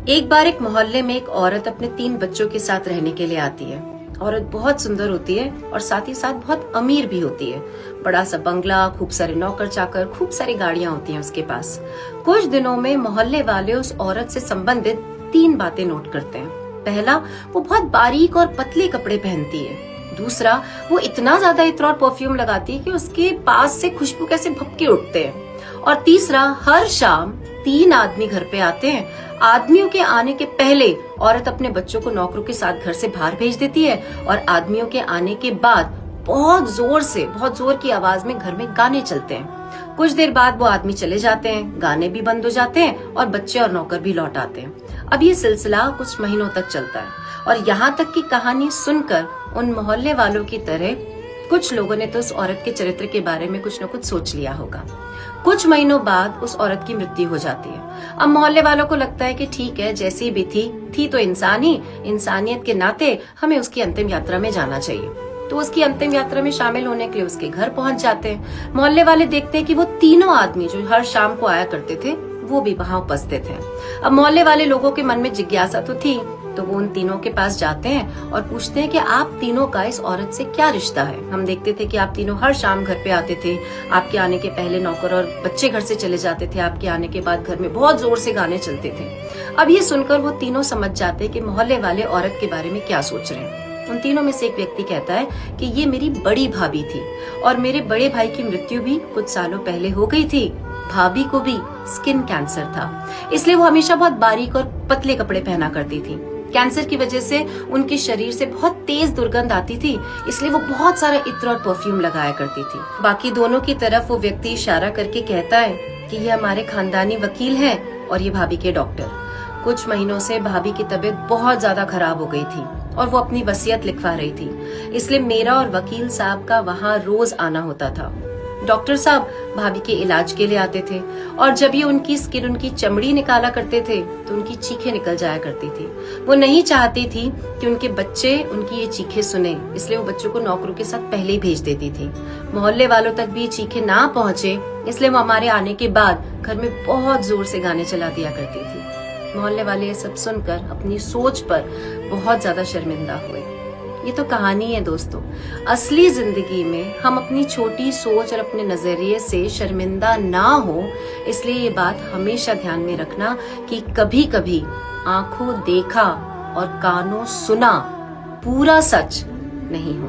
एक बार एक मोहल्ले में एक औरत अपने 3 बच्चों के साथ रहने के लिए आती है। औरत बहुत सुंदर होती है और साथ ही साथ बहुत अमीर भी होती है। बड़ा सा बंगला, खूब सारे नौकर चाकर, खूब सारी गाड़ियां होती हैं उसके पास। कुछ दिनों में मोहल्ले वाले उस औरत से संबंधित 3 बातें नोट करते हैं। पहला, वो बहुत बारीक और पतले कपड़े पहनती है। दूसरा, वो इतना ज्यादा इत्र और परफ्यूम लगाती है कि उसके पास से खुशबू कैसे भपके उठते हैं। और तीसरा, हर शाम 3 आदमी घर पे आते हैं। आदमियों के आने के पहले औरत अपने बच्चों को नौकरों के साथ घर से बाहर भेज देती है और आदमियों के आने के बाद बहुत जोर की आवाज में घर में गाने चलते हैं। कुछ देर बाद वो आदमी चले जाते हैं, गाने भी बंद हो जाते हैं और बच्चे और नौकर भी लौट आते हैं। अब ये सिलसिला कुछ महीनों तक चलता है और यहाँ तक की कहानी सुनकर उन मोहल्ले वालों की तरह कुछ लोगों ने तो उस औरत के चरित्र के बारे में कुछ न कुछ सोच लिया होगा। कुछ महीनों बाद उस औरत की मृत्यु हो जाती है। अब मोहल्ले वालों को लगता है कि ठीक है, जैसी भी थी तो इंसान ही, इंसानियत के नाते हमें उसकी अंतिम यात्रा में जाना चाहिए। तो उसकी अंतिम यात्रा में शामिल होने के लिए उसके घर पहुंच जाते हैं। मोहल्ले वाले देखते हैं कि वो तीनों आदमी जो हर शाम को आया करते थे वो भी वहां उपस्थित हैं। अब मोहल्ले वाले लोगों के मन में जिज्ञासा तो थी, तो वो उन तीनों के पास जाते हैं और पूछते हैं कि आप तीनों का इस औरत से क्या रिश्ता है। हम देखते थे कि आप तीनों हर शाम घर पे आते थे, आपके आने के पहले नौकर और बच्चे घर से चले जाते थे, आपके आने के बाद घर में बहुत जोर से गाने चलते थे। अब ये सुनकर वो तीनों समझ जाते हैं कि मोहल्ले वाले औरत के बारे में क्या सोच रहे हैं। उन तीनों में से एक व्यक्ति कहता है कि ये मेरी बड़ी भाभी थी और मेरे बड़े भाई की मृत्यु भी कुछ सालों पहले हो गई थी। भाभी को भी स्किन कैंसर था, इसलिए वो हमेशा बहुत बारीक और पतले कपड़े पहना करती थी। कैंसर की वजह से उनके शरीर से बहुत तेज दुर्गंध आती थी, इसलिए वो बहुत सारा इत्र और परफ्यूम लगाया करती थी। बाकी दोनों की तरफ वो व्यक्ति इशारा करके कहता है कि ये हमारे खानदानी वकील हैं और ये भाभी के डॉक्टर। कुछ महीनों से भाभी की तबीयत बहुत ज्यादा खराब हो गई थी और वो अपनी वसीयत लिखवा रही थी, इसलिए मेरा और वकील साहब का वहाँ रोज आना होता था। डॉक्टर साहब भाभी के इलाज के लिए आते थे और जब ये उनकी स्किन, उनकी चमड़ी निकाला करते थे तो उनकी चीखें निकल जाया करती थी। वो नहीं चाहती थी कि उनके बच्चे उनकी ये चीखें सुने, इसलिए वो बच्चों को नौकरों के साथ पहले ही भेज देती थी। मोहल्ले वालों तक भी ये चीखें ना पहुंचे, इसलिए वो हमारे आने के बाद घर में बहुत जोर से गाने चला दिया करती थी। मोहल्ले वाले ये सब सुनकर अपनी सोच पर बहुत ज्यादा शर्मिंदा हुए। ये तो कहानी है दोस्तों। असली जिंदगी में हम अपनी छोटी सोच और अपने नजरिए से शर्मिंदा ना हो, इसलिए ये बात हमेशा ध्यान में रखना कि कभी कभी आंखों देखा और कानों सुना पूरा सच नहीं हो।